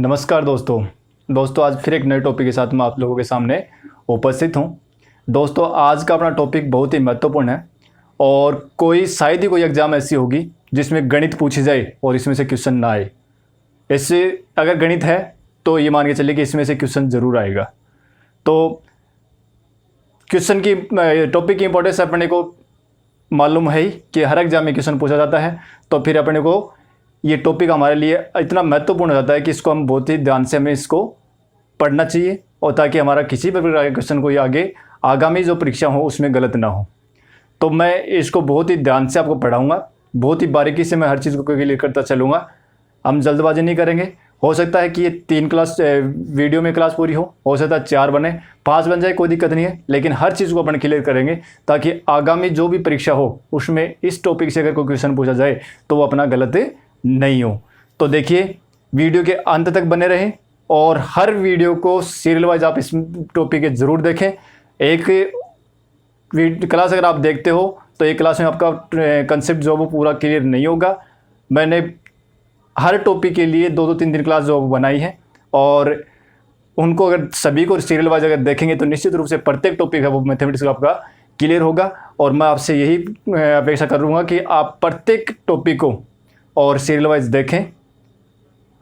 नमस्कार दोस्तों आज फिर एक नए टॉपिक के साथ मैं आप लोगों के सामने उपस्थित हूं। दोस्तों आज का अपना टॉपिक बहुत ही महत्वपूर्ण है और शायद ही कोई एग्ज़ाम ऐसी होगी जिसमें गणित पूछी जाए और इसमें से क्वेश्चन ना आए। इससे अगर गणित है तो ये मान के चलिए कि इसमें से क्वेश्चन ज़रूर आएगा। तो क्वेश्चन की टॉपिक की इंपॉर्टेंस अपने को मालूम है ही कि हर एग्जाम में क्वेश्चन पूछा जाता है, तो फिर अपने को ये टॉपिक हमारे लिए इतना महत्वपूर्ण हो जाता है कि इसको हम बहुत ही ध्यान से हमें इसको पढ़ना चाहिए और ताकि हमारा किसी भी प्रकार के क्वेश्चन को आगे आगामी जो परीक्षा हो उसमें गलत ना हो। तो मैं इसको बहुत ही ध्यान से आपको पढ़ाऊँगा, बहुत ही बारीकी से मैं हर चीज़ को क्लियर करता चलूँगा। हम जल्दबाजी नहीं करेंगे। हो सकता है कि ये 3 क्लास वीडियो में क्लास पूरी हो सकता है 4 बने 5 बन जाए, कोई दिक्कत नहीं है, लेकिन हर चीज़ को अपन क्लियर करेंगे ताकि आगामी जो भी परीक्षा हो उसमें इस टॉपिक से अगर कोई क्वेश्चन पूछा जाए तो वो अपना गलत नहीं हो। तो देखिए वीडियो के अंत तक बने रहें और हर वीडियो को सीरियल वाइज आप इस टॉपिक के ज़रूर देखें। एक क्लास अगर आप देखते हो तो एक क्लास में आपका कंसेप्ट जो वो पूरा क्लियर नहीं होगा। मैंने हर टॉपिक के लिए 2-3 दिन क्लास जो बनाई है और उनको अगर सभी को सीरियल वाइज अगर देखेंगे तो निश्चित रूप से प्रत्येक टॉपिक है वो मैथमेटिक्स का आपका क्लियर होगा। और मैं आपसे यही अपेक्षा करूँगा कि आप प्रत्येक टॉपिक को और सीरियल वाइज देखें।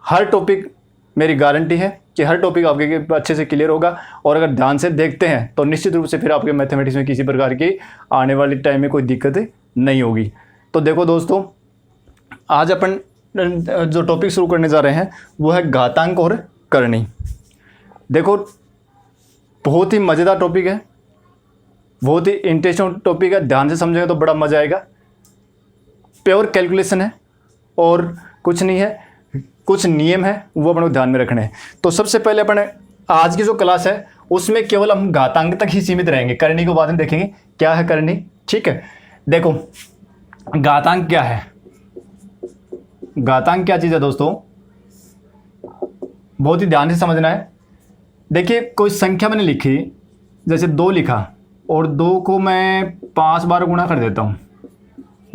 हर टॉपिक मेरी गारंटी है कि हर टॉपिक आपके अच्छे से क्लियर होगा और अगर ध्यान से देखते हैं तो निश्चित रूप से फिर आपके मैथमेटिक्स में किसी प्रकार की आने वाली टाइम में कोई दिक्कत नहीं होगी। तो देखो दोस्तों, आज अपन जो टॉपिक शुरू करने जा रहे हैं वो है घातांक और करनी। देखो बहुत ही मज़ेदार टॉपिक है, बहुत ही इंटरेस्टिंग टॉपिक है। ध्यान से समझेंगे तो बड़ा मज़ा आएगा। प्योर कैलकुलेशन है और कुछ नहीं है, कुछ नियम है वो अपने को ध्यान में रखने हैं। तो सबसे पहले अपन आज की जो क्लास है उसमें केवल हम घातांक तक ही सीमित रहेंगे, करनी को बाद में देखेंगे क्या है करनी। ठीक है, देखो घातांक क्या है। घातांक क्या चीज़ है दोस्तों, बहुत ही ध्यान से समझना है। देखिए कोई संख्या मैंने लिखी, जैसे 2 लिखा और 2 को मैं 5 बार गुणा कर देता हूँ,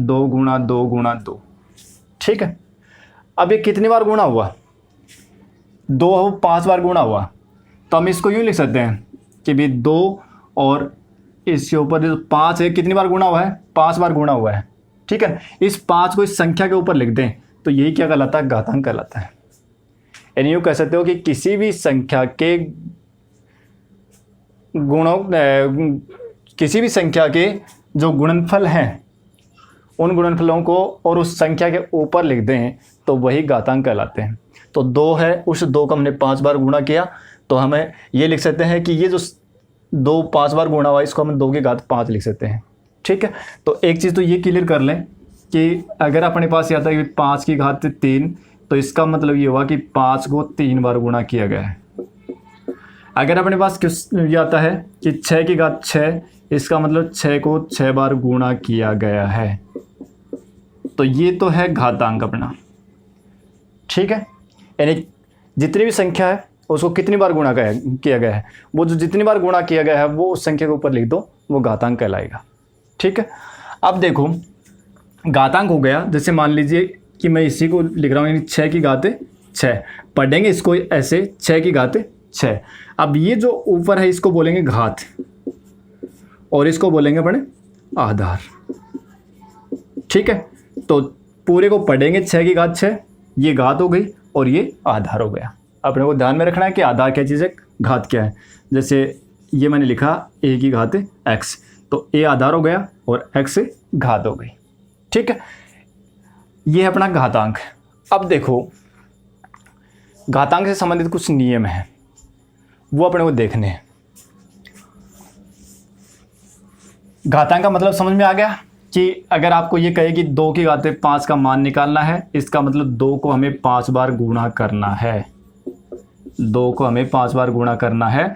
2 गुणा 2 गुणा 2। ठीक है, अब ये कितनी बार गुणा हुआ, 2 5 बार गुणा हुआ, तो हम इसको यूँ लिख सकते हैं कि भी 2 और इसके ऊपर जो 5 है कितनी बार गुणा हुआ है, 5 बार गुणा हुआ है। ठीक है, इस 5 को इस संख्या के ऊपर लिख दें तो यही क्या कहलाता है, घातांक कहलाता है। यानी यूँ कह सकते हो कि किसी भी संख्या के गुणों किसी भी संख्या के जो गुणनफल हैं उन गुणनफलों को और उस संख्या के ऊपर लिख दें तो वही घातांक कहलाते हैं। तो 2 है, उस 2 को हमने 5 बार गुणा किया तो हमें ये लिख सकते हैं कि ये जो 2 5 बार गुणा हुआ इसको हम 2 की घात 5 लिख सकते हैं। ठीक है, तो एक चीज़ तो ये क्लियर कर लें कि अगर अपने पास ये आता है कि 5 की घात 3 तो इसका मतलब ये हुआ कि 5 को 3 बार गुणा किया गया है। अगर अपने पास ये आता है कि 6 की घात 6, इसका मतलब 6 को 6 बार गुणा किया गया है। तो ये तो है घातांक अपना। ठीक है, यानी जितनी भी संख्या है उसको कितनी बार गुणा किया गया है, वो जो जितनी बार गुणा किया गया है वो उस संख्या के ऊपर लिख दो, वो घातांक कहलाएगा। ठीक है, अब देखो घातांक हो गया। जैसे मान लीजिए कि मैं इसी को लिख रहा हूँ, यानी 6 की घात 6, पढ़ेंगे इसको ऐसे 6 की घात 6। अब ये जो ऊपर है इसको बोलेंगे घात और इसको बोलेंगे अपने आधार। ठीक है, तो पूरे को पढ़ेंगे 6 की घात 6, ये घात हो गई और ये आधार हो गया। अपने को ध्यान में रखना है कि आधार क्या चीज़ है, घात क्या है। जैसे ये मैंने लिखा a की घात x, तो a आधार हो गया और x घात हो गई। ठीक है, ये है अपना घातांक। अब देखो घातांक से संबंधित कुछ नियम हैं वो अपने को देखने हैं। घातांक का मतलब समझ में आ गया कि अगर आपको ये कहे कि 2 की घात 5 का मान निकालना है, इसका मतलब 2 को हमें 5 बार गुणा करना है। 2 को हमें 5 बार गुणा करना है,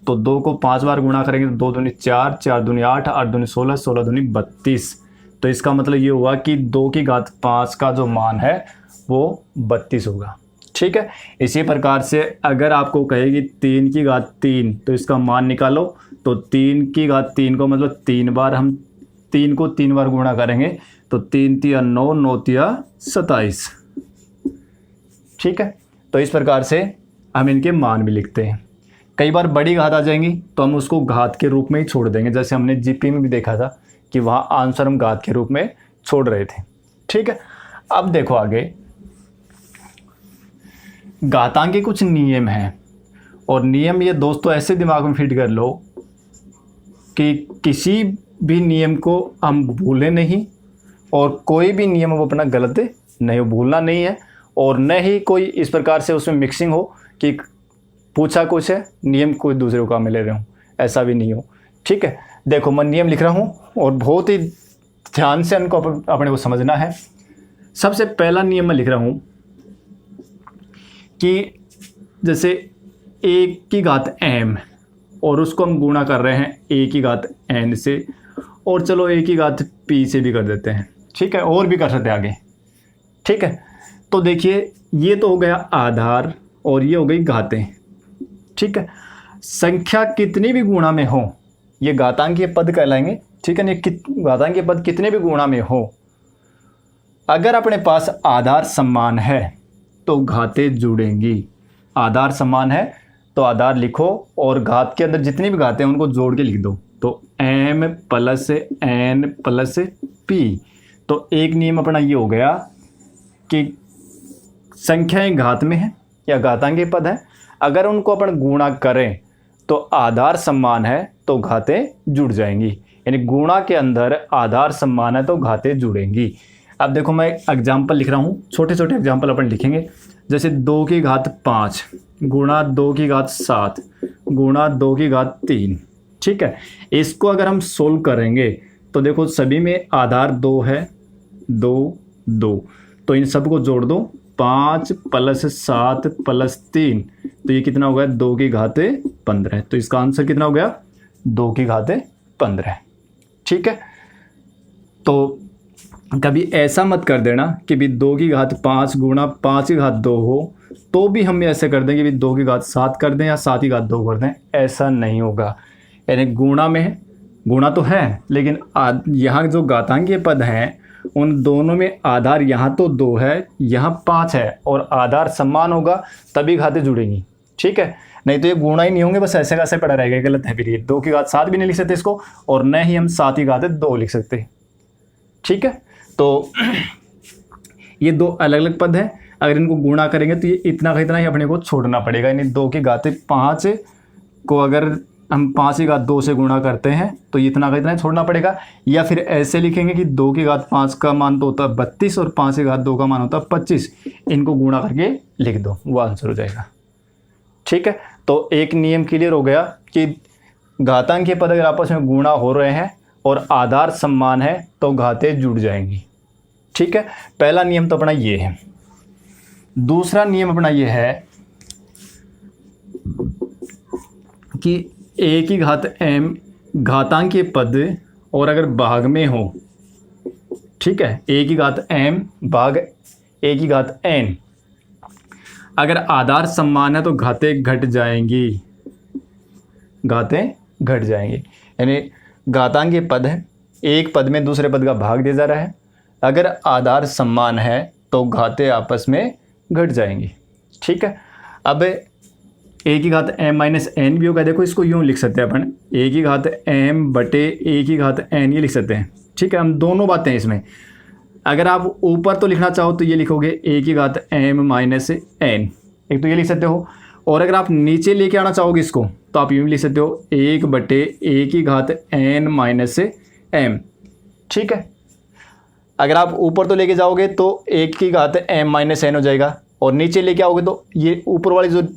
तो 2 को 5 बार गुणा करेंगे तो 2 दूनी 4, 4 दूनी 8, 8 दूनी 16, 16 दूनी 32। तो इसका मतलब ये हुआ कि 2 की घात 5 का जो मान है वो 32 होगा। ठीक है, इसी प्रकार से अगर आपको कहेगी 3 की घात 3 तो इसका मान निकालो, तो 3 की घात 3 को मतलब 3 बार हम 3 को 3 बार गुणा करेंगे तो 3 तिया 9, 9 तिया 27। ठीक है, तो इस प्रकार से हम इनके मान भी लिखते हैं। कई बार बड़ी घात आ जाएंगी तो हम उसको घात के रूप में ही छोड़ देंगे, जैसे हमने जीपी में भी देखा था कि वहाँ आंसर हम घात के रूप में छोड़ रहे थे। ठीक है, अब देखो आगे घातांक के कुछ नियम हैं, और नियम ये दोस्तों ऐसे दिमाग में फिट कर लो कि किसी भी नियम को हम भूलें नहीं, और कोई भी नियम वो अपना गलत नहीं हो, भूलना नहीं है, और न ही कोई इस प्रकार से उसमें मिक्सिंग हो कि पूछा कुछ है नियम कोई दूसरे को काम में ले रहे हूँ, ऐसा भी नहीं हो। ठीक है, देखो मैं नियम लिख रहा हूँ और बहुत ही ध्यान से इनको अपने को समझना है। सबसे पहला नियम मैं लिख रहा हूँ कि जैसे a की घात m और उसको हम गुणा कर रहे हैं a की घात n से, और चलो a की घात p से भी कर देते हैं। ठीक है, और भी कर सकते हैं आगे। ठीक है, तो देखिए ये तो हो गया आधार और ये हो गई घातें। ठीक है, संख्या कितनी भी गुणा में हो ये घातांकीय पद कहलाएंगे। ठीक है, घातांकीय पद कितने भी गुणा में हो, अगर अपने पास आधार समान है तो घातें जुड़ेंगी। आधार समान है तो आधार लिखो और घात के अंदर जितनी भी घातें हैं उनको जोड़ के लिख दो, तो m plus n plus p। तो एक नियम अपना ये हो गया कि संख्याएं घात में है या घातांकीय पद है, अगर उनको अपन गुणा करें तो आधार समान है तो घातें जुड़ जाएंगी। यानी गुणा के अंदर आधार समान है तो घातें जुड़ेंगी। अब देखो मैं एग्जाम्पल लिख रहा हूँ, छोटे छोटे एग्जाम्पल अपन लिखेंगे। जैसे 2 की घात 5 गुणा 2 की घात 7 गुणा 2 की घात 3। ठीक है, इसको अगर हम सोल्व करेंगे तो देखो सभी में आधार 2 है, 2 2, तो इन सबको जोड़ दो, 5 प्लस 7 प्लस 3, तो ये कितना हो गया 2 की घात 15। तो इसका आंसर कितना हो गया 2 की घात 15। ठीक है, तो कभी ऐसा मत कर देना कि भी 2 की घात 5 गुणा 5 की घात 2 हो, तो भी हम ऐसे कर दें कि भी 2 की घात 7 कर दें या 7 की घात 2 कर दें, ऐसा नहीं होगा। यानी गुणा में गुणा तो है, लेकिन यहाँ जो घातांकीय पद हैं उन दोनों में आधार यहाँ तो 2 है, यहाँ 5 है, और आधार समान होगा तभी घातें जुड़ेंगी। ठीक है, नहीं तो ये गुणा ही नहीं होंगे, बस ऐसे कैसे पड़ा रहेगा, गलत है। फिर ये 2 की घात 7 भी नहीं लिख सकते इसको, और न ही हम 7 की घात 2 लिख सकते। ठीक है, तो ये 2 अलग अलग पद हैं, अगर इनको गुणा करेंगे तो ये इतना का इतना ही अपने को छोड़ना पड़ेगा। यानी 2 की घात 5 को अगर हम 5 की घात 2 से गुणा करते हैं तो ये इतना का इतना ही छोड़ना पड़ेगा। या फिर ऐसे लिखेंगे कि 2 की घात 5 का मान तो होता है 32 और 5 की घात 2 का मान होता है 25, इनको गुणा करके लिख दो, वो आंसर हो जाएगा। ठीक है, तो एक नियम क्लियर हो गया कि घातांकीय पद अगर आपस में गुणा हो रहे हैं और आधार समान है तो घातें जुड़ जाएंगी। ठीक है, पहला नियम तो अपना ये है। दूसरा नियम अपना ये है कि a की घात m घातांकीय पद और अगर भाग में हो, ठीक है, a की घात m भाग a की घात n, अगर आधार समान है तो घातें घट जाएंगी, घातें घट जाएंगी। यानी घातांकीय पद है, एक पद में दूसरे पद का भाग दिया जा रहा है, अगर आधार समान है तो घातें आपस में घट जाएंगी। ठीक है, अब a की घात m माइनस n भी होगा। देखो इसको यूँ लिख सकते हैं अपन, a की घात m बटे a की घात n, ये लिख सकते हैं। ठीक है, हम दोनों बातें हैं इसमें। अगर आप ऊपर तो लिखना चाहो तो ये लिखोगे a की घात m माइनस n, एक तो ये लिख सकते हो, और अगर आप नीचे लेके आना चाहोगे इसको तो आप यूँ लिख सकते हो 1 बटे a की घात n माइनस m। ठीक है, अगर आप ऊपर तो लेके जाओगे तो 1 की घात m माइनस n हो जाएगा, और नीचे लेके आओगे तो ये ऊपर वाली जो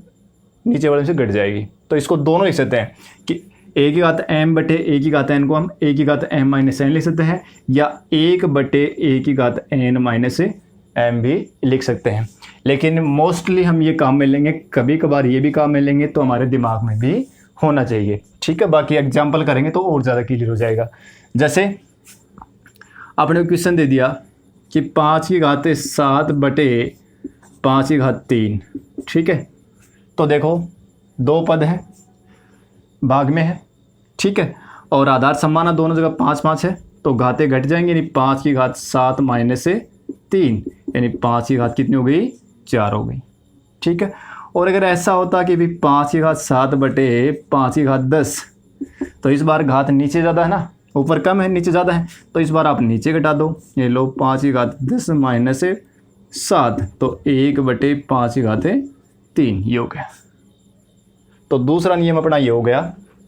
नीचे वाले से घट जाएगी। तो इसको दोनों लिख सकते हैं कि a की घात m बटे a की घात n को हम a की घात m माइनस n लिख सकते हैं, या 1 बटे a की घात n माइनस m भी लिख सकते हैं। लेकिन मोस्टली हम ये काम में लेंगे, कभी कभार ये भी काम में लेंगे, तो हमारे दिमाग में भी होना चाहिए। ठीक है, बाकी एग्जाम्पल करेंगे तो और ज़्यादा क्लियर हो जाएगा। जैसे आपने क्वेश्चन दे दिया कि 5 की घात 7 बटे 5 की घात 3। ठीक है, तो देखो 2 पद है, भाग में है। ठीक है, और आधार समान है, दोनों जगह 5 5 है, तो घातें घट जाएंगे। यानी 5 की घात 7 माइनस 3, यानी 5 की घात कितनी हो गई 4 हो गई। ठीक है, और अगर ऐसा होता कि भी 5 की घात 7 बटे 5 की घात 10, तो इस बार घात नीचे ज़्यादा है ना, ऊपर कम है नीचे ज़्यादा है, तो इस बार आप नीचे घटा दो। ये लो 5 की घात 10 माइनस 7, तो 1 बटे 5 की घात 3 ये हो गया। तो दूसरा नियम अपना ये हो गया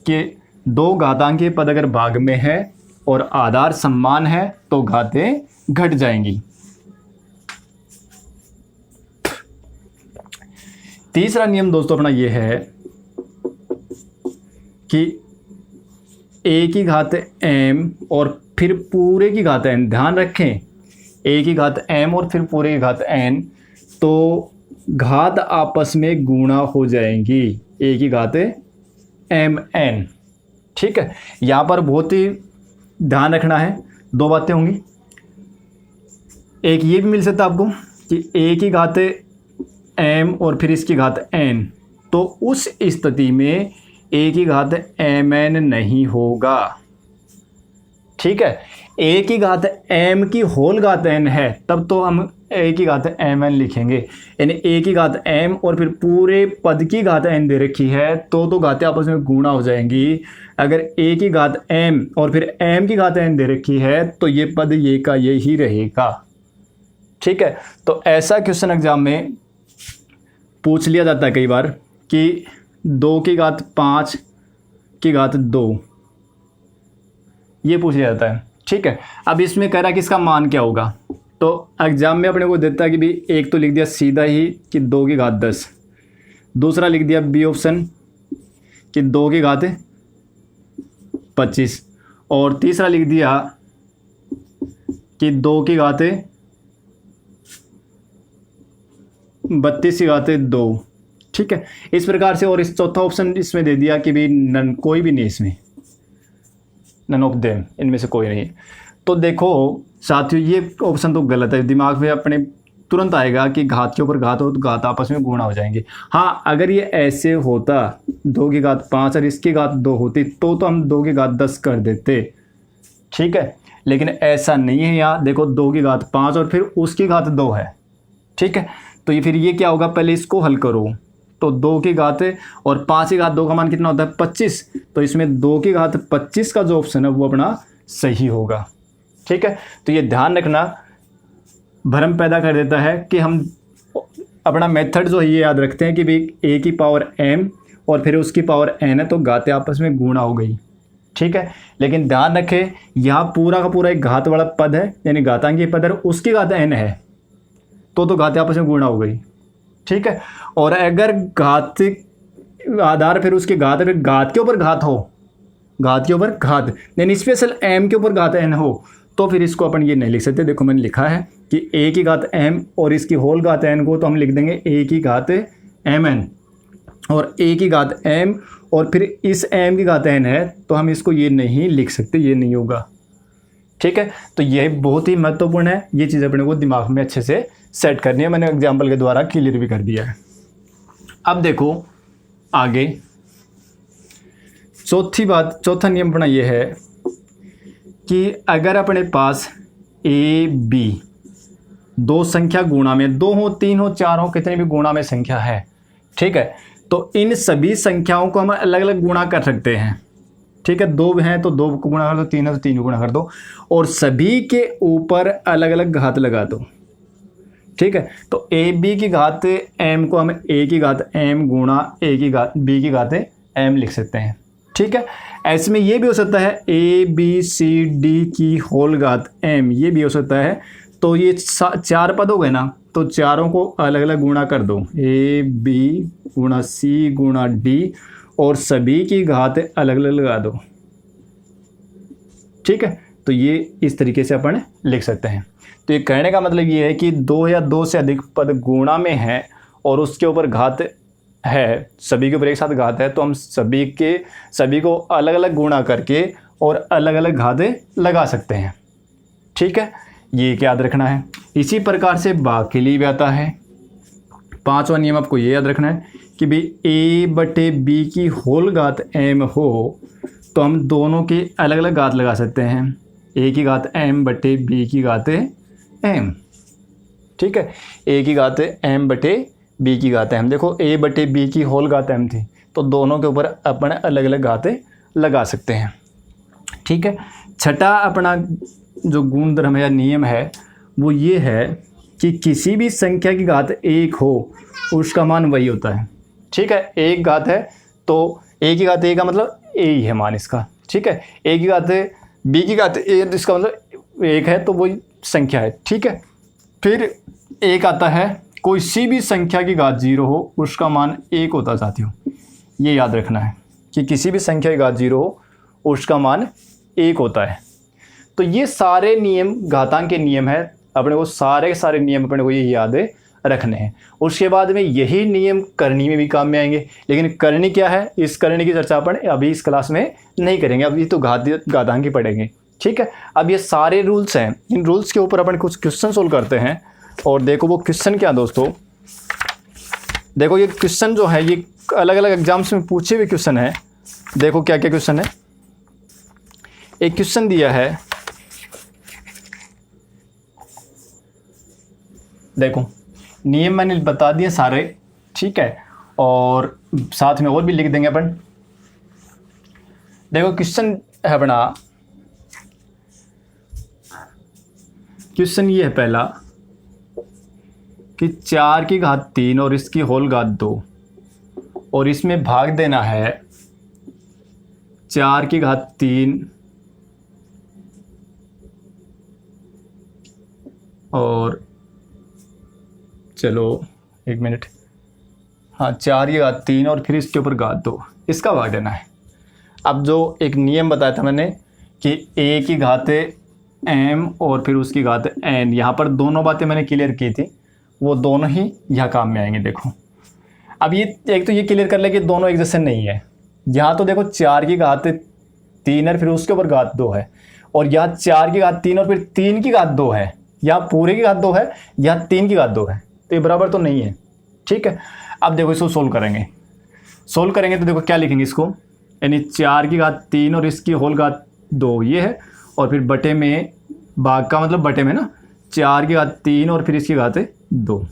कि दो घातांकीय पद अगर भाग में है और आधार समान है तो घातें घट जाएंगी। तीसरा नियम दोस्तों अपना ये है कि a की घात m और फिर पूरे की घात n, ध्यान रखें a की घात m और फिर पूरे की घात n, तो घात आपस में गुणा हो जाएंगी, a की घात mn। ठीक है, यहाँ पर बहुत ही ध्यान रखना है, दो बातें होंगी। एक ये भी मिल सकता है आपको कि a की घात m और फिर इसकी घात n, तो उस स्थिति में a की घात mn नहीं होगा। ठीक है, a की घात m की होल घात n है, तब तो हम a की घात mn लिखेंगे, यानी a की घात m और फिर पूरे पद की घात n दे रखी है तो घातें आपस में गुणा हो जाएंगी। अगर a की घात m और फिर m की घात n दे रखी है तो ये पद ये का ये ही रहेगा। ठीक है, तो ऐसा क्वेश्चन एग्जाम में पूछ लिया जाता है कई बार कि 2 की घात 5 की घात 2, ये पूछ लिया जाता है। ठीक है, अब इसमें कह रहा है कि इसका मान क्या होगा, तो एग्जाम में अपने को देता है कि भी एक तो लिख दिया सीधा ही कि 2 की घात 10, दूसरा लिख दिया बी ऑप्शन कि 2 की घात 25, और तीसरा लिख दिया कि 2 की घात 32 की घात 2। ठीक है, इस प्रकार से, और इस चौथा ऑप्शन इसमें दे दिया कि भी नन, कोई भी नहीं, इसमें नन ऑफ देम, इनमें से कोई नहीं। तो देखो साथियों ये ऑप्शन तो गलत है, दिमाग में अपने तुरंत आएगा कि घात के ऊपर घात हो तो घात आपस में गुणा हो जाएंगे। हाँ, अगर ये ऐसे होता 2 की घात 5 और इसकी घात 2 होती तो हम 2 की घात 10 कर देते। ठीक है, लेकिन ऐसा नहीं है। यहाँ देखो 2 की घात 5 और फिर उसकी घात 2 है। ठीक है, तो ये फिर ये क्या होगा, पहले इसको हल करो, तो 2 की घात और 5 की घात 2 का मान कितना होता है 25, तो इसमें 2 की घात 25 का जो ऑप्शन है वो अपना सही होगा। ठीक है, तो ये ध्यान रखना, भ्रम पैदा कर देता है कि हम अपना मेथड जो है ये याद रखते हैं कि भाई a की पावर m और फिर उसकी पावर n है तो घातें आपस में गुणा हो गई। ठीक है, लेकिन ध्यान रखें यहाँ पूरा का पूरा एक घात वाला पद है, यानी घातांकीय पद है, उसकी घात n है तो घातें आपस में गुणा हो गई। ठीक है, और अगर घात आधार फिर उसके घात, फिर घात के ऊपर घात हो, घात के ऊपर घात, यानी स्पेशल m के ऊपर घात n हो, तो फिर इसको अपन ये नहीं लिख सकते। देखो मैंने लिखा है कि a की घात m और इसकी होल घात n को तो हम लिख देंगे a की घात mn, और a की घात m और फिर इस m की घात n है तो हम इसको ये नहीं लिख सकते, ये नहीं होगा। ठीक है, तो यह बहुत ही महत्वपूर्ण है, ये चीज़ अपने को दिमाग में अच्छे से सेट करनी है। मैंने एग्जाम्पल के द्वारा क्लियर भी कर दिया है। अब देखो आगे चौथा नियम अपना ये है कि अगर अपने पास ए बी दो संख्या गुणा में, 2 हो 3 हो 4 हो, कितने भी गुणा में संख्या है, ठीक है, तो इन सभी संख्याओं को हम अलग अलग गुणा कर सकते हैं। ठीक है, 2 हैं तो 2 को गुणा कर दो, 3 है तो 3 को गुणा कर दो, और सभी के ऊपर अलग अलग घात लगा दो। ठीक है, तो ए बी की घात m को हम a की घात m गुणा a की घात b की घात m लिख सकते हैं। ठीक है, ऐसे में ये भी हो सकता है a b c d की होल घात m, ये भी हो सकता है। तो ये 4 पद हो गए ना, तो चारों को अलग अलग गुणा कर दो, a b गुणा c गुणा d, और सभी की घात अलग अलग लगा दो। ठीक है, तो ये इस तरीके से अपन लिख सकते हैं। तो ये कहने का मतलब ये है कि 2 या 2 से अधिक पद गुणा में है और उसके ऊपर घात है, सभी के ऊपर एक साथ घात है, तो हम सभी को अलग अलग गुणा करके और अलग अलग घातें लगा सकते हैं। ठीक है, ये याद रखना है। इसी प्रकार से भाग के लिए भी आता है। 5वां नियम आपको ये याद रखना है कि भाई a बटे b की होल घात m हो तो हम दोनों की अलग अलग घात लगा सकते हैं, a की घात m बटे b की घात m। ठीक है, a की घात m बटे बी की घात m। देखो a बटे बी की होल घात m थी, तो दोनों के ऊपर अपन अलग अलग घातें लगा सकते हैं। ठीक है, छठा अपना जो गुणधर्म है या नियम है वो ये है कि किसी भी संख्या की घात 1 हो उसका मान वही होता है। ठीक है, एक घात है तो a की घात a का मतलब a ही है मान इसका। ठीक है, a की घात b की घात a तो इसका मतलब 1 है तो वही संख्या है। ठीक है, फिर एक आता है कोई सी भी संख्या की घात 0 हो उसका मान 1 होता है साथियों। ये याद रखना है कि किसी भी संख्या की घात 0 हो उसका मान 1 होता है। तो ये सारे नियम घातांक के नियम है, अपने को सारे नियम अपने को ये याद रखने हैं। उसके बाद में यही नियम करनी में भी काम में आएंगे, लेकिन करनी क्या है, इस करनी की चर्चा अपन अभी इस क्लास में नहीं करेंगे, अभी तो घातांक ही पढ़ेंगे। ठीक है, अब ये सारे रूल्स हैं, इन रूल्स के ऊपर अपन कुछ क्वेश्चन सोल्व करते हैं। और देखो वो क्वेश्चन क्या दोस्तों, देखो ये क्वेश्चन जो है ये अलग अलग एग्जाम्स में पूछे हुए क्वेश्चन है। देखो क्या क्या क्वेश्चन है। एक क्वेश्चन दिया है, देखो नियम मैंने बता दिए सारे। ठीक है, और साथ में और भी लिख देंगे अपन। देखो क्वेश्चन है अपना, क्वेश्चन ये है पहला कि 4 की घात 3 और इसकी होल घात 2 और इसमें भाग देना है 4 की घात 3 और चलो एक मिनट, हाँ 4 की घात 3 और फिर इसके ऊपर घात 2, इसका भाग देना है। अब जो एक नियम बताया था मैंने कि a की घात m और फिर उसकी घात n, यहाँ पर दोनों बातें मैंने क्लियर की थी, वो दोनों ही यहाँ काम में आएंगे। देखो अब ये एक तो ये क्लियर कर ले कि दोनों एक जैसे नहीं है। यहाँ तो देखो 4 की घात 3 है फिर उसके ऊपर घात 2 है, और यहाँ 4 की घात 3 और फिर 3 की घात 2 है, यहाँ पूरे की घात 2 है, यहाँ 3 की घात 2 है, तो ये बराबर तो नहीं है। ठीक है, अब देखो इसको सोल्व करेंगे तो देखो क्या लिखेंगे इसको, यानी 4 की घात 3 और इसकी होल घात 2 ये है, और फिर बटे में, भाग का मतलब बटे में ना, 4 की घात 3 और फिर इसकी घात 2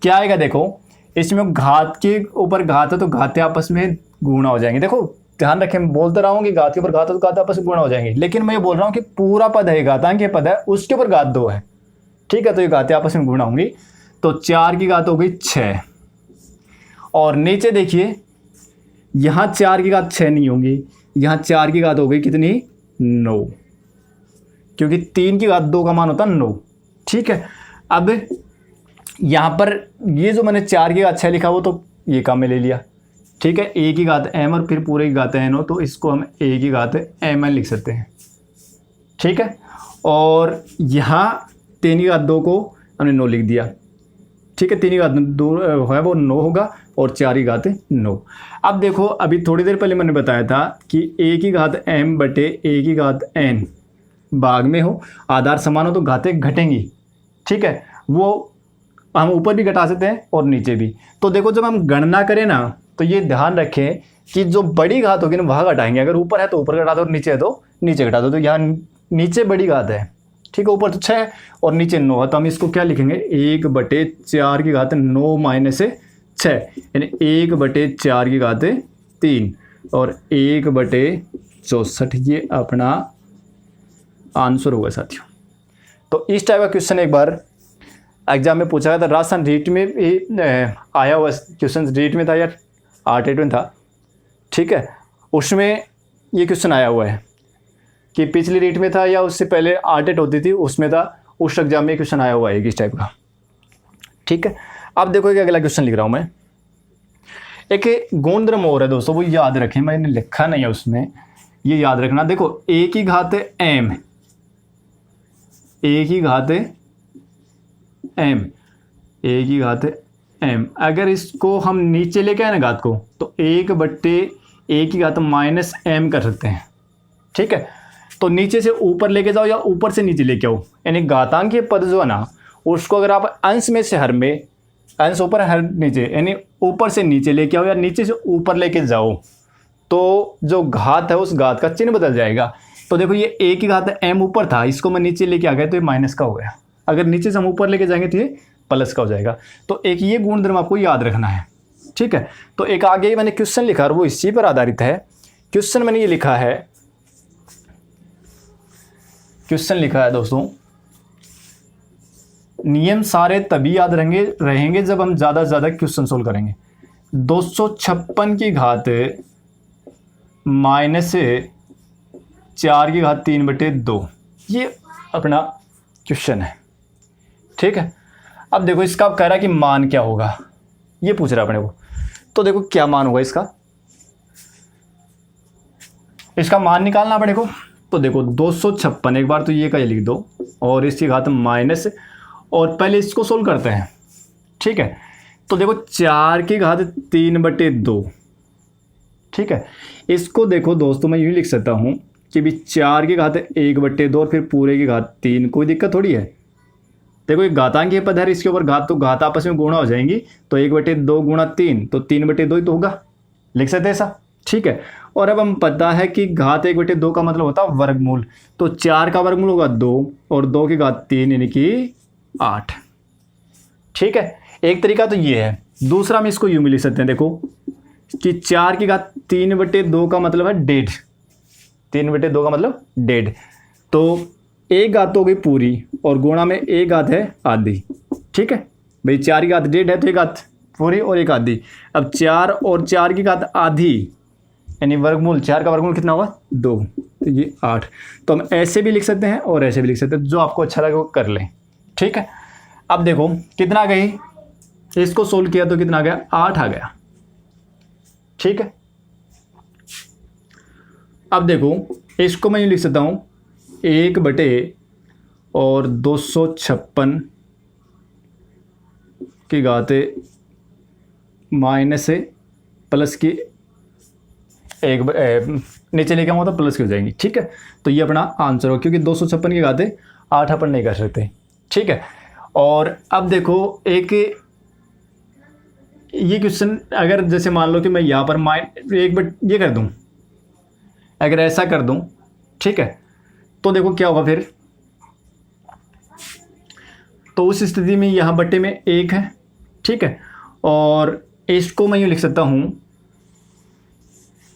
क्या आएगा। देखो इसमें घात के ऊपर घात है तो घातें आपस में गुणा हो जाएंगे। देखो ध्यान रखें, मैं बोलता रहा हूँ कि घात के ऊपर घात है तो घात आपस में गुणा हो जाएंगे, लेकिन मैं ये बोल रहा हूँ कि पूरा पद है, घातांक के पद है, उसके ऊपर घात 2 है। ठीक है, तो ये घातें आपस में गुणा होंगी, तो 4 की घात हो गई 6, और नीचे देखिए यहाँ 4 की घात 6 नहीं होंगी, यहाँ 4 की घात हो गई कितनी, 9, क्योंकि 3 की घात 2 का मान होता है 9। ठीक है, अब यहाँ पर ये जो मैंने 4 की घात 6 लिखा वो तो ये काम में ले लिया। ठीक है, a की घात m और फिर पूरे की घात n हो तो इसको हम a की घात mn लिख सकते हैं। ठीक है, और यहाँ 3 की घात 2 को हमने 9 लिख दिया। ठीक है, 3 की घात 2 है वो 9 होगा, और 4 की घात 9। अब देखो अभी थोड़ी देर पहले मैंने बताया था कि a की घात m बटे a की घात n भाग में हो, आधार समान हो तो घातें घटेंगी। ठीक है, वो हम ऊपर भी घटा सकते हैं और नीचे भी। तो देखो जब हम गणना करें ना तो ये ध्यान रखें कि जो बड़ी घात होगी ना वहाँ घटाएंगे, अगर ऊपर है तो ऊपर घटा दो और नीचे है तो नीचे घटा दो। तो यहाँ नीचे बड़ी घात है, ठीक है, ऊपर तो 6 और नीचे 9 है, तो हम इसको क्या लिखेंगे, 1/4 की घात 9 माइनस 6, यानी 1/4 की घात 3 और 1/64, ये अपना आंसर होगा साथियों। तो इस टाइप का क्वेश्चन एक बार एग्जाम में पूछा गया था, राजस्थान रीट में भी आया हुआ क्वेश्चन, रीट में था या आर्ट में था। ठीक है, उसमें ये क्वेश्चन आया हुआ है कि पिछली रीट में था या उससे पहले आर्ट होती थी उसमें था, उस एग्जाम में क्वेश्चन आया हुआ है इस टाइप का। ठीक है, अब देखो एक अगला क्वेश्चन लिख रहा हूँ मैं। एक गुणधर्म और है दोस्तों, वो याद रखें, मैंने लिखा नहीं है उसमें, ये याद रखना। देखो a की घात m, a की घात m, a की घात m, अगर इसको हम नीचे लेके आए ना घात को, तो 1/a की घात माइनस m कर सकते हैं। ठीक है, तो नीचे से ऊपर लेके जाओ या ऊपर से नीचे लेके आओ, यानी घातांकीय पद जो है ना उसको अगर आप अंश में से हर में, अंश ऊपर हर नीचे, यानी ऊपर से नीचे लेके आओ या नीचे से ऊपर लेके जाओ, तो जो घात है उस घात का चिन्ह बदल जाएगा। तो देखो ये a की घात m ऊपर था, इसको मैं नीचे लेके आ गया तो ये माइनस का हो गया। अगर नीचे से हम ऊपर लेके जाएंगे तो ये प्लस का हो जाएगा। तो एक ये गुणधर्म आपको याद रखना है, ठीक है। तो एक आगे मैंने क्वेश्चन लिखा और वो इसी पर आधारित है। क्वेश्चन मैंने ये लिखा है, क्वेश्चन लिखा है दोस्तों, नियम सारे तभी याद रहेंगे जब हम ज़्यादा से ज़्यादा क्वेश्चन सोल्व करेंगे। 256 की घात माइनस 4 की घात 3/2, ये अपना क्वेश्चन है, ठीक है। अब देखो इसका कह रहा है कि मान क्या होगा, ये पूछ रहा है अपने को। तो देखो क्या मान होगा इसका मान निकालना अपने को। तो देखो 256, एक बार तो ये का ये लिख दो और इसकी घात माइनस, और पहले इसको सोल्व करते हैं, ठीक है। तो देखो 4 की घात 3/2, ठीक है। इसको देखो दोस्तों मैं यूँ लिख सकता हूँ कि भी 4 की घात 1/2 और फिर पूरे की घात 3, कोई दिक्कत थोड़ी है। देखो एक घातांकीय पद है, इसके ऊपर घात तो घात आपस में गुणा हो जाएंगी, तो 1/2 गुणा 3 तो 3/2 ही तो होगा, लिख सकते हैं ऐसा, ठीक है। और अब हम पता है कि घात 1/2 का मतलब होता है वर्गमूल, तो 4 का वर्गमूल होगा 2 और 2 की घात 3 यानी कि 8, ठीक है। एक तरीका तो ये है। दूसरा हम इसको यूं भी लिख सकते हैं, देखो कि 4 की घात 3/2 का मतलब है 1.5, 3/2 का मतलब 1.5, तो एक घात तो हो गई पूरी और गुणा में एक घात है आधी, ठीक है भाई। 4 की घात 1.5 है तो एक घात पूरी और एक आधी। अब 4 और 4 की घात आधी यानी वर्गमूल, 4 का वर्गमूल कितना होगा 2, तो ये 8। तो हम ऐसे भी लिख सकते हैं और ऐसे भी लिख सकते हैं, जो आपको अच्छा लगे वो कर लें, ठीक है। अब देखो कितना आ गई, इसको सोल्व किया तो कितना आ गया, 8 आ गया, ठीक है। अब देखो इसको मैं यूँ लिख सकता हूँ 1/2 और 256 की घात माइनस प्लस की नीचे लेके आऊँगा तो प्लस की हो जाएंगी, ठीक है। तो ये अपना आंसर हो, क्योंकि 256 की घात 8 अपन नहीं कर सकते, ठीक है। और अब देखो एक ये क्वेश्चन, अगर जैसे मान लो कि मैं यहाँ पर ये कर दूँ, अगर ऐसा कर दूँ, ठीक है, तो देखो क्या होगा फिर। तो उस स्थिति में यहाँ बट्टे में 1 है, ठीक है। और इसको मैं यूँ लिख सकता हूँ,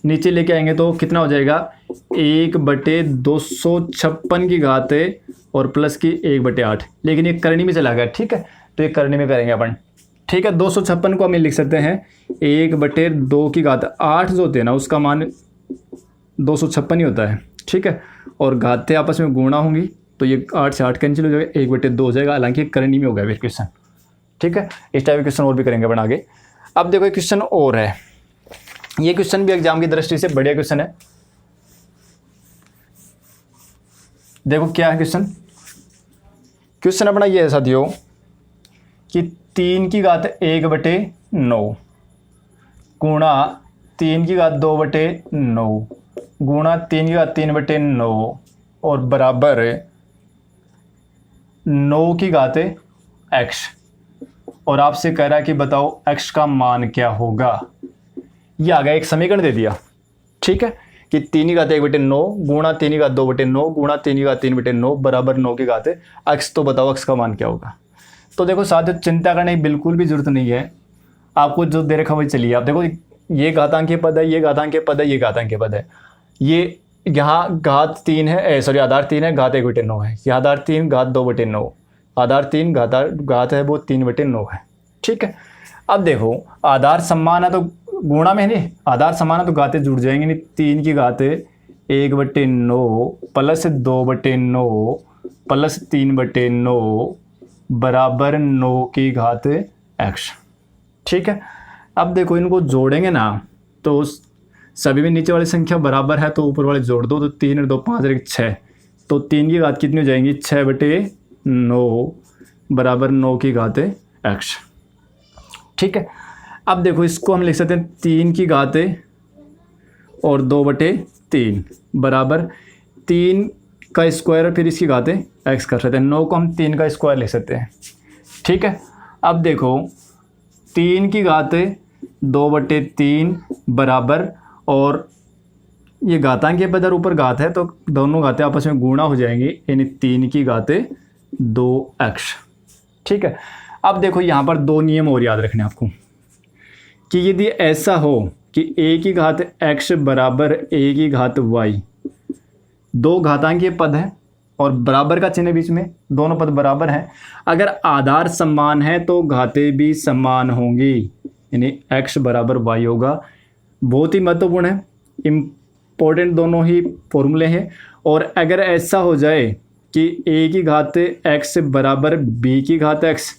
नीचे लेके आएंगे तो कितना हो जाएगा 1/256 की घात और प्लस की 1/8, लेकिन ये करनी में चला गया, ठीक है। तो ये करनी में करेंगे अपन, ठीक है। 256 को हम लिख सकते हैं 1/2 की घात 8 जो होते हैं ना, उसका मान 256 ही होता है, ठीक है। और घातें आपस में गुणा होंगी तो ये 8 से 8 कैंसिल हो जाएगा, 1/2 हो जाएगा, हालांकि करनी में होगा फिर क्वेश्चन, ठीक है। इस टाइप के क्वेश्चन और भी करेंगे अपन आगे। अब देखो एक क्वेश्चन और है, ये क्वेश्चन भी एग्जाम की दृष्टि से बढ़िया क्वेश्चन है। देखो क्या है क्वेश्चन, क्वेश्चन अपना ये है साथियों कि 3 की घात 1/9 गुणा 3 की घात 2/9 गुणा 3 की घात 3/9 और बराबर 9 की घात x, और आपसे कह रहा है कि बताओ x का मान क्या होगा। ये आ गया, एक समीकरण दे दिया, ठीक है, कि 3 की घात 1/9 गुणा 3 की घात 2/9 गुणा 3 की घात 3/9 बराबर 9 की घात x, तो बताओ x का मान क्या होगा। तो देखो साथियों चिंता करने की बिल्कुल भी जरूरत नहीं है, आपको जो दे रखा वही चलिए। आप देखो ये घातांकीय पद है, ये घातांकीय पद है, ये घातांकीय पद है, ये यहाँ घात 3 है, सॉरी आधार 3 है, घात 1/9 है, ये आधार 3 घात 2/9, आधार 3 घात है वो 3/9 है, ठीक है। अब देखो आधार समान है तो गुणा में नहीं, आधार समान है तो घातें जुड़ जाएंगे, नहीं 3 की घात 1/9 प्लस 2/9 प्लस 3/9 बराबर 9 की घात x, ठीक है। अब देखो इनको जोड़ेंगे ना तो सभी में नीचे वाली संख्या बराबर है तो ऊपर वाले जोड़ दो, तो 3 और 2 5 और 1 6, तो 3 की घात कितनी हो जाएंगी 6/9 बराबर 9 की घात x, ठीक है। अब देखो इसको हम लिख सकते हैं 3 की घात और 2/3 बराबर 3 का स्क्वायर और फिर इसकी घात x कर सकते हैं, 9 को हम 3 का स्क्वायर लिख सकते हैं, ठीक है। अब देखो 3 की घात 2/3 बराबर, और ये घातांकीय पद और ऊपर घात है तो दोनों घातें आपस में गुणा हो जाएंगी, यानी 3 की घात 2x, ठीक है। अब देखो यहाँ पर दो नियम और याद रखने आपको कि यदि ऐसा हो कि a की घात x बराबर a की घात y, दो घातांकीय पद है और बराबर का चिन्ह बीच में, दोनों पद बराबर हैं, अगर आधार समान है तो घातें भी समान होंगी, यानी x बराबर y होगा। बहुत ही महत्वपूर्ण है, इम्पोर्टेंट दोनों ही फॉर्मूले हैं। और अगर ऐसा हो जाए कि a की घात x बराबर b की घात x,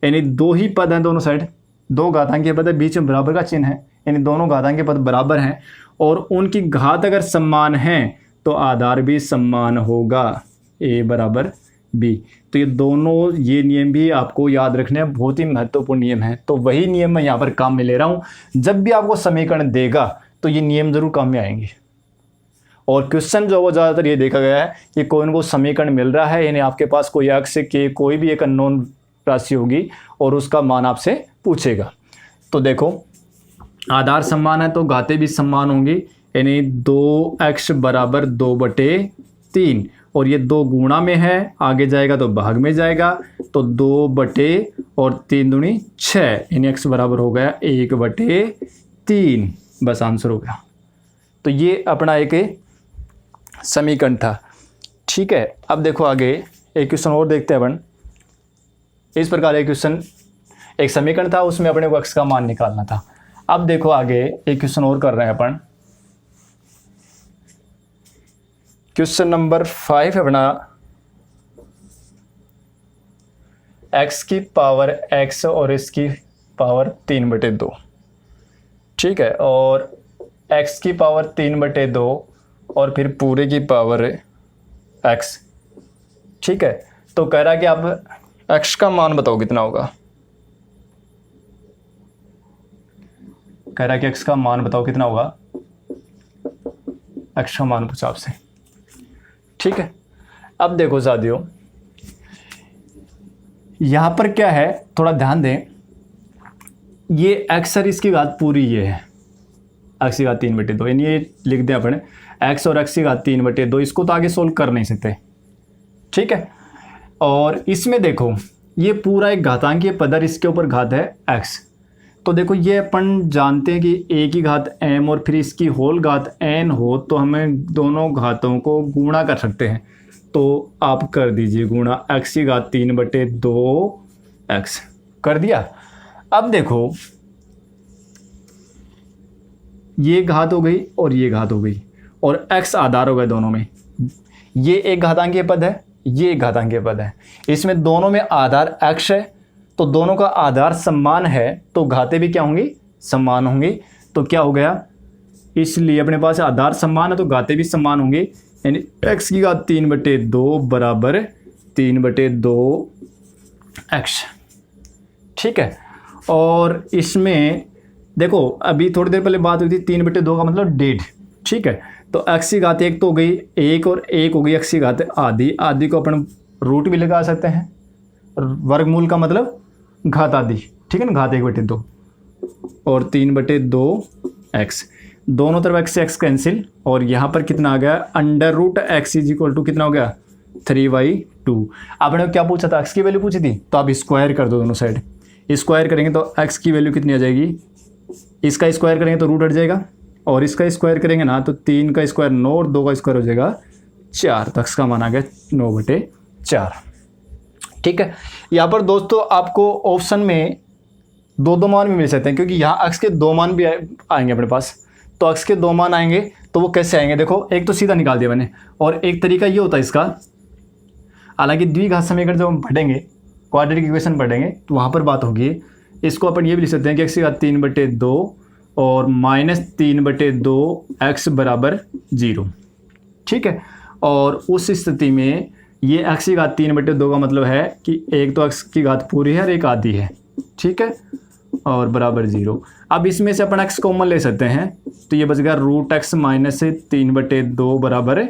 यानी दो ही पद हैं दोनों साइड, दो घातांकीय पद है, बीच में बराबर का चिन्ह है, यानी दोनों घातांकीय पद बराबर हैं और उनकी घात अगर समान है तो आधार भी समान होगा, a बराबर b। तो ये दोनों, ये नियम भी आपको याद रखने हैं, बहुत ही महत्वपूर्ण नियम है। तो वही नियम मैं यहाँ पर काम में ले रहा हूँ। जब भी आपको समीकरण देगा तो ये नियम जरूर काम में आएंगे। और क्वेश्चन जो वो ज़्यादातर ये देखा गया है कि कोई उनको समीकरण मिल रहा है, यानी आपके पास कोई x के कोई भी एक अननोन राशि होगी और उसका मान आपसे पूछेगा। तो देखो आधार समान है तो घातें भी समान होंगी, यानी 2x बराबर 2/3, और ये 2 गुणा में है, आगे जाएगा तो भाग में जाएगा, तो 2/3 दूनी 6, यानी x बराबर हो गया 1/3। बस आंसर हो गया। तो ये अपना एक समीकरण था। ठीक है, अब देखो आगे एक क्वेश्चन और देखते हैं अपन। इस प्रकार एक क्वेश्चन, एक समीकरण था, उसमें अपने को x का मान निकालना था। अब देखो आगे एक क्वेश्चन और कर रहे हैं अपन। क्वेश्चन नंबर 5 है अपना, x की पावर x और इसकी पावर 3/2। ठीक है, और x की पावर 3/2 और फिर पूरे की पावर x। ठीक है, तो कह रहा है कि आप x का मान बताओ कितना होगा। कह रहा है कि x का मान बताओ कितना होगा, x का मान पूछा आपसे। ठीक है, अब देखो साथियों यहां पर क्या है, थोड़ा ध्यान दें। ये x और इसकी घात पूरी ये है, x की घात 3/2, यानी ये लिख दें अपने x और x की घात 3/2। इसको तो आगे सोल्व कर नहीं सकते। ठीक है, और इसमें देखो ये पूरा एक घातांकीय पद है, इसके ऊपर घात है x। तो देखो ये अपन जानते हैं कि a की घात m और फिर इसकी होल घात n हो तो हमें दोनों घातों को गुणा कर सकते हैं। तो आप कर दीजिए गुणा x की घात 3/2x, कर दिया। अब देखो ये घात हो गई और ये घात हो गई और x आधार हो गए दोनों में। ये एक घातांकीय पद है, ये एक घातांकीय पद है, इसमें दोनों में आधार x है, तो दोनों का आधार समान है तो घातें भी क्या होंगी, समान होंगी। तो क्या हो गया, इसलिए अपने पास आधार समान है तो घातें भी समान होंगी, यानी x की घात 3/2 बराबर 3/2x। ठीक है, और इसमें देखो अभी थोड़ी देर पहले बात हुई थी 3/2 का मतलब 1.5। ठीक है, तो x की घात 1 तो हो गई, 1 और 1 हो गई, x की घात आधी, आधी को अपन रूट भी लगा सकते हैं, वर्गमूल का मतलब घात आधी। ठीक है ना, घात 1/2 और 3/2x, दोनों तरफ x से x कैंसिल, और यहाँ पर कितना आ गया, √x = कितना हो गया 3/2। आपने क्या पूछा था, x की वैल्यू पूछी थी, तो आप स्क्वायर कर दो दोनों साइड। स्क्वायर करेंगे तो x की वैल्यू कितनी आ जाएगी, इसका स्क्वायर करेंगे तो रूट हट जाएगा, और इसका स्क्वायर करेंगे ना तो 3 का स्क्वायर 9 और 2 का स्क्वायर हो जाएगा 4, तो x का मान आ गया 9/4। ठीक है, यहाँ पर दोस्तों आपको ऑप्शन में दो मान भी मिल सकते हैं, क्योंकि यहाँ x के 2 मान भी आएंगे अपने पास। तो x के 2 मान आएंगे तो वो कैसे आएंगे, देखो एक तो सीधा निकाल दिया मैंने, और एक तरीका ये होता है इसका, हालांकि द्विघात समीकरण जब हम पढ़ेंगे, क्वाड्रेटिक इक्वेशन पढ़ेंगे तो वहाँ पर बात होगी। इसको अपन ये भी लिख सकते हैं कि x की घात 3/2 और -3/2 x बराबर 0। ठीक है, और उस स्थिति में ये x की घात 3/2 का मतलब है कि एक तो x की घात पूरी है और एक आधी है। ठीक है, और बराबर 0। अब इसमें से अपन x कॉमन ले सकते हैं, तो ये बच गया √x - 3/2 बराबर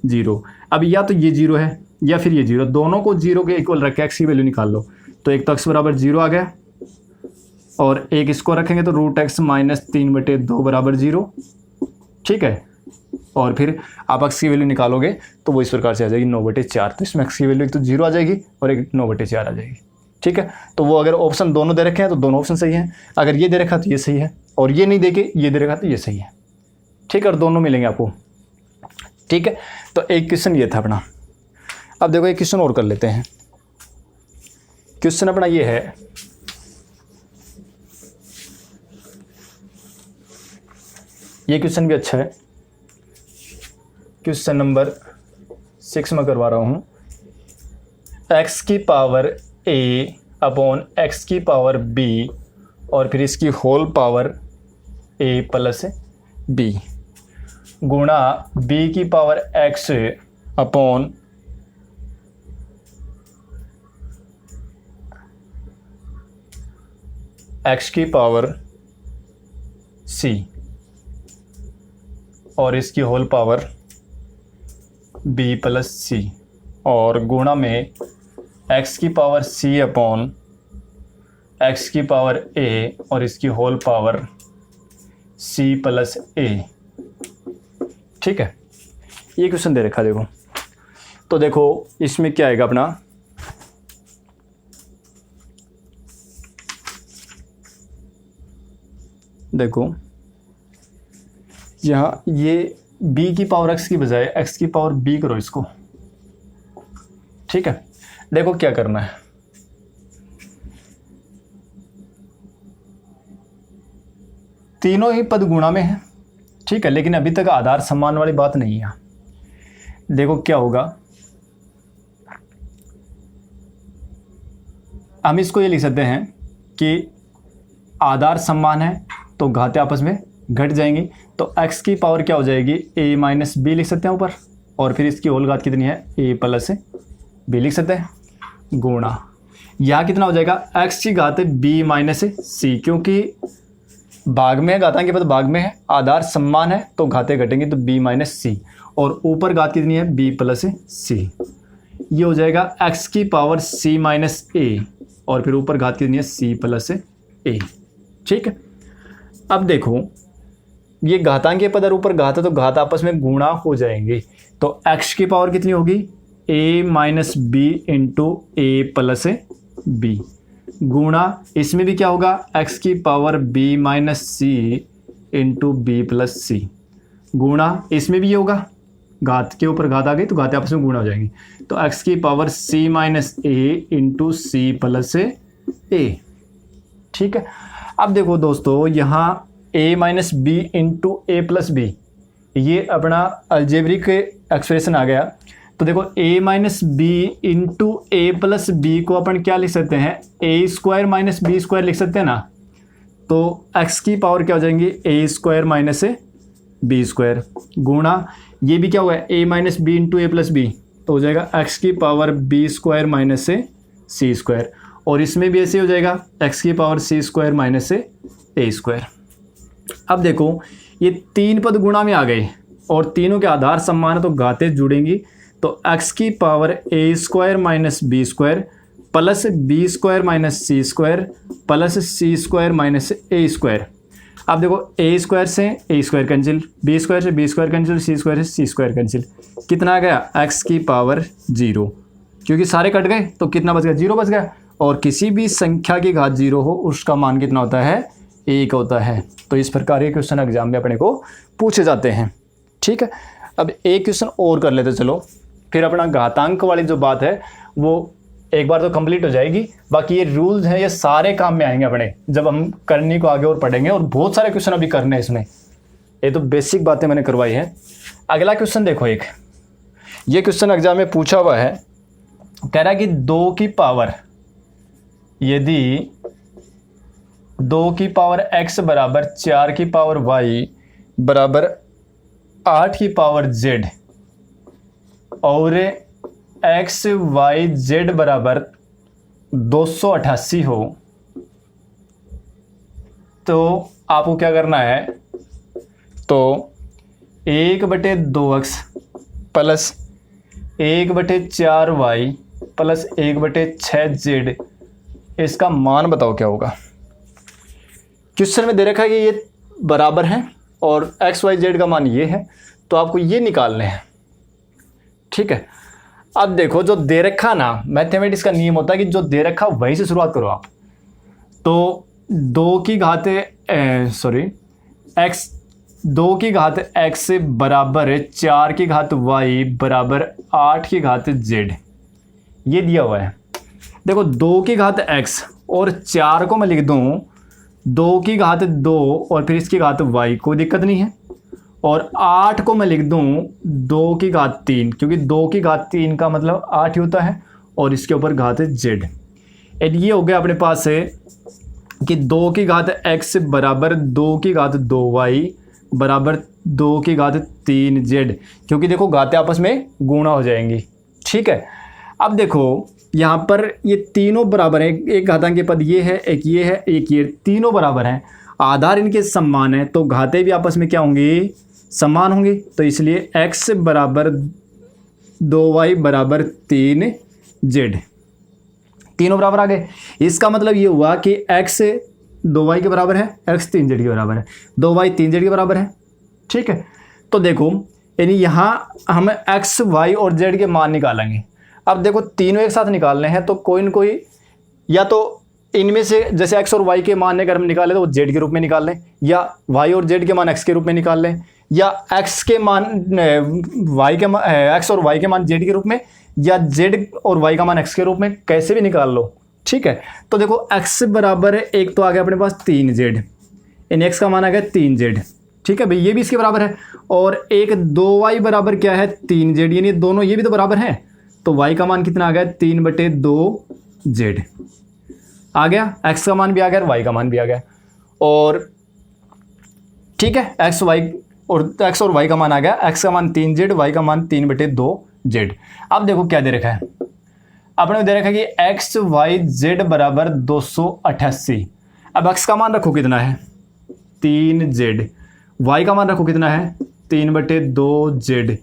0। अब या तो ये 0 है या फिर ये 0, दोनों को 0 के इक्वल रख के x की वैल्यू निकाल लो। तो एक तो x बराबर 0 आ गया, और एक इसको रखेंगे तो √x - 3/2 बराबर 0। ठीक है, और फिर आप x की वैल्यू निकालोगे तो वो इस प्रकार से आ जाएगी 9/4। तो इसमें x की वैल्यू एक तो 0 आ जाएगी और एक 9/4 आ जाएगी। ठीक है, तो वो अगर ऑप्शन दोनों दे रखे हैं तो दोनों ऑप्शन सही हैं, अगर ये दे रखा तो ये सही है, और ये नहीं दे के ये दे रखा तो ये सही है। ठीक है, और दोनों मिलेंगे आपको। ठीक है, तो एक क्वेश्चन ये था अपना। अब देखो एक क्वेश्चन और कर लेते हैं। क्वेश्चन अपना ये है, ये क्वेश्चन भी अच्छा है, क्वेश्चन नंबर 6 में करवा रहा हूँ। x की पावर a अपॉन x की पावर b और फिर इसकी whole power a plus b गुणा b की पावर x अपॉन x की पावर c और इसकी whole power b plus c और गुणा में x की पावर c अपॉन x की पावर a और इसकी whole power c plus a। ठीक है, ये क्वेश्चन दे रखा देखो। तो देखो इसमें क्या आएगा अपना, देखो यहाँ ये b की पावर x की बजाय x की पावर b करो इसको। ठीक है, देखो क्या करना है, तीनों ही पद गुणा में है। ठीक है, लेकिन अभी तक आधार समान वाली बात नहीं है। देखो क्या होगा, हम इसको ये लिख सकते हैं कि आधार समान है तो घातें आपस में घट जाएंगी, तो x की पावर क्या हो जाएगी, a माइनस बी लिख सकते हैं ऊपर, और फिर इसकी होल घात कितनी है, a प्लस बी लिख सकते हैं, गुणा यहाँ कितना हो जाएगा, x की घात b माइनस सी, क्योंकि भाग में है, घातांक के पद भाग में है, आधार समान है तो घातें घटेंगी, तो b माइनस सी, और ऊपर घात कितनी है, b प्लस सी। ये हो जाएगा x की पावर c माइनस ए और फिर ऊपर घात कितनी है, c प्लस ए। ठीक है, अब देखो ये घातांक के पद और ऊपर घात है तो घात आपस में गुणा हो जाएंगे, तो x की पावर कितनी होगी, a minus b into a plus b गुणा इसमें भी क्या होगा, x की power b minus c into b plus c गुणा इसमें भी ये होगा, घात के ऊपर घात आ गई तो घातें आपस में गुणा हो जाएंगी, तो x की power c minus a into c plus a. ठीक है, अब देखो दोस्तों यहाँ a minus b into a plus b, ये अपना अलजेब्रिक एक्सप्रेशन आ गया। तो देखो a minus b into a plus b को अपन क्या लिख सकते हैं, a square minus b square लिख सकते हैं ना, तो x की पावर क्या हो जाएंगी, a square minus b square गुणा ये भी क्या हुआ है, a minus b into a plus b, तो हो जाएगा x की power b square minus c square, और इसमें भी ऐसे हो जाएगा x की power c square minus a square. अब देखो ये तीन पद गुणा में आ गए और तीनों के आधार समान है तो घातें जुड़ेंगी, तो x की power a square minus b square plus b square minus c square plus c square minus a square. अब देखो a स्क्वायर से a square cancel, b square से b square cancel, c square से c square cancel, कितना आ गया, x की power 0, क्योंकि सारे कट गए तो कितना बच गया, 0 बच गया, और किसी भी संख्या की घात 0 हो उसका मान कितना होता है, 1 होता है। तो इस प्रकार के क्वेश्चन एग्जाम में अपने को पूछे जाते हैं। ठीक है, अब एक क्वेश्चन और कर लेते चलो, फिर अपना घातांक वाली जो बात है वो एक बार तो कंप्लीट हो जाएगी, बाकी ये रूल्स हैं ये सारे काम में आएंगे अपने जब हम करने को आगे और पढ़ेंगे, और बहुत सारे क्वेश्चन अभी करने हैं इसमें, ये तो बेसिक बातें मैंने करवाई हैं। अगला क्वेश्चन देखो, एक ये क्वेश्चन एग्जाम में पूछा हुआ है, कह रहा है कि 2 की पावर, यदि 2 की पावर x बराबर 4 की पावर y बराबर 8 की पावर z और x y z बराबर 288 हो, तो आपको क्या करना है, तो 1/2x plus 1/4y plus 1/6z, इसका मान बताओ क्या होगा। क्वेश्चन में दे रखा है कि ये बराबर है और x y z का मान ये है, तो आपको ये निकालने हैं। ठीक है, अब देखो जो दे रखा ना, मैथमेटिक्स का नियम होता है कि जो दे रखा वहीं से शुरुआत करो आप। तो 2 की घात x 2 की घात x बराबर 4 की घात y बराबर 8 की घात z, ये दिया हुआ है। देखो 2 की घात x और 4 को मैं लिख दूं 2 की घात 2 और फिर इसकी घात y, कोई दिक्कत नहीं है। और 8 को मैं लिख दूं 2 की घात 3, क्योंकि 2 की घात 3 का मतलब 8 ही होता है, और इसके ऊपर घात z। एंड ये हो गया अपने पास है कि 2 की घात x बराबर 2 की घात 2y बराबर 2 की घात 3z, क्योंकि देखो घातें आपस में गुणा हो जाएंगी। ठीक है, अब देखो यहाँ पर ये तीनों बराबर हैं, एक घातांकीय पद ये है, एक ये है, एक ये, तीनों बराबर हैं, आधार इनके समान है, तो घातें भी आपस में क्या होंगी, समान होंगी। तो इसलिए x बराबर 2y बराबर 3z, तीनों बराबर आ गए। इसका मतलब ये हुआ कि x 2y के बराबर है, x 3z के बराबर है, 2y 3z के बराबर है। ठीक है, तो देखो यानी यहाँ हम x y और z के मान निकालेंगे। अब देखो तीनों एक साथ निकालने हैं, तो कोई न कोई या तो इनमें से जैसे x और y के मान अगर हम निकालें तो वो z के रूप में निकाल लें, या y और z के मान x के रूप में निकाल लें, या x के मान x और y के मान z के रूप में, या z और y का मान x के रूप में, कैसे भी निकाल लो। ठीक है, तो देखो x बराबर है, एक तो आ गया अपने पास 3z, इन x का मान आ गया 3z। ठीक है भाई, ये भी इसके बराबर है, और एक 2y बराबर क्या है 3z, यानी दोनों ये भी तो बराबर हैं, तो y का मान कितना आ गया 3/2z आ गया, x का मान भी आ गया और y का मान भी आ गया। और ठीक है, x और y का मान आ गया, x का मान 3z, y का मान 3/2z। अब देखो क्या दे रखा है, अपने दे रखा है कि x y z बराबर 288। अब x का मान रखो कितना है 3z, y का मान रखो कितना है 3/2z,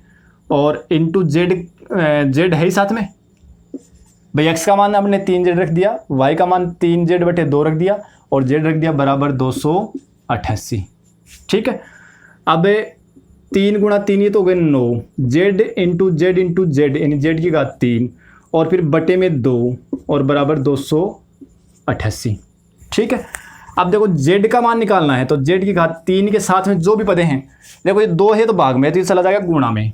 और इंटू z है ही साथ में भाई। x का मान हमने 3z रख दिया, y का मान 3z/2 रख दिया, और z रख दिया बराबर 288। ठीक है, अब 3 गुणा 3 ये तो हो गए 9, z इंटू z यानी z की घात 3, और फिर बटे में 2 और बराबर 288। ठीक है, अब देखो z का मान निकालना है, तो z की घात 3 के साथ में जो भी पदे हैं, देखो ये 2 है तो भाग में, तो ये चला जाएगा गुणा में,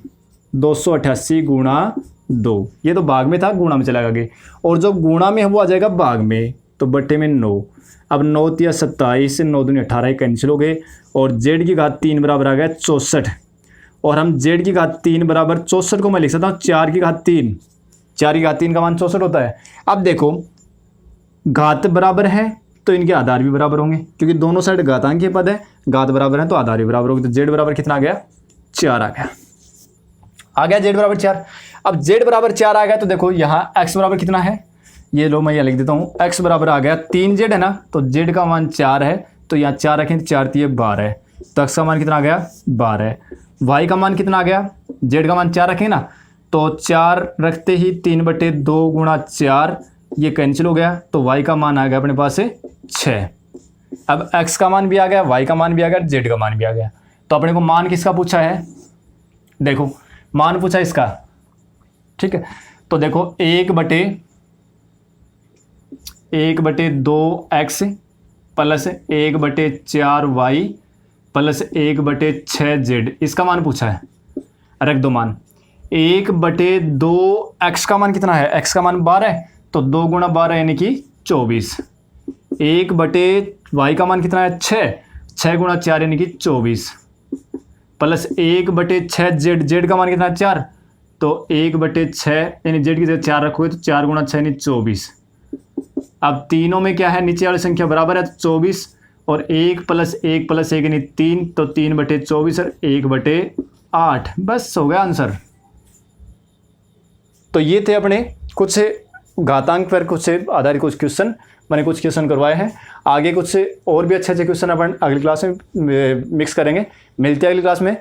288 गुणा 2, ये तो भाग में था, गुणा में चला गया, और जो गुणा में है वो आ जाएगा भाग में, तो बटे में 9। अब 9 × 27, 9 दूनी 18 कैंसिल हो गए, और z की घात 3 बराबर आ गया 64, और हम z की घात 3 बराबर 64 को मैं लिख सकता हूँ 4 की घात 3, 4 की घात 3 का मान 64 होता है। अब देखो घात बराबर है तो इनके आधार भी बराबर होंगे, क्योंकि दोनों साइड घातांकीय पद है, घात बराबर है तो आधार भी बराबर होगी। तो z बराबर कितना आ गया 4 आ गया z बराबर 4। अब z बराबर 4 आ गया, तो देखो यहाँ x बराबर कितना है, ये लो मैं यहाँ लिख देता हूँ, x बराबर आ गया 3z है ना, तो z का मान 4 है, तो यहाँ 4 रखें तो 4 × 12, तो x का मान कितना आ गया 12। y का मान कितना आ गया, z का मान 4 रखें ना, तो 4 रखते ही 3/2 गुणा 4, ये कैंसिल हो गया, तो y का मान आ गया अपने पास 6। अब x का मान भी आ गया, y का मान भी आ गया, z का मान भी आ गया। तो अपने को मान किसका पूछा है, देखो मान पूछा इसका। ठीक है, तो देखो 1/2x plus 1/4y plus 1/6z, इसका मान पूछा है, रख दो मान। 1/2x का मान कितना है, x का मान 12 है, तो 2 गुणा 12 यानी कि 24। 1/y का मान कितना है 6, 6 गुणा 4 यानी कि 24, प्लस 1/6z, z का मान कितना है 4, तो 1/6 यानी z की जगह 4 रखोगे तो 4 गुणा 6 यानी 24। अब तीनों में क्या है, नीचे वाली संख्या बराबर है, तो 24, और 1 + 1 + 1 यानी 3, तो 3/24 और 1/8, बस हो गया आंसर। तो ये थे अपने कुछ घातांक पर कुछ आधारित कुछ क्वेश्चन, मैंने कुछ क्वेश्चन करवाए हैं। आगे कुछ और भी अच्छे अच्छे क्वेश्चन अपन अगली क्लास में मिक्स करेंगे। मिलते हैं अगली क्लास में।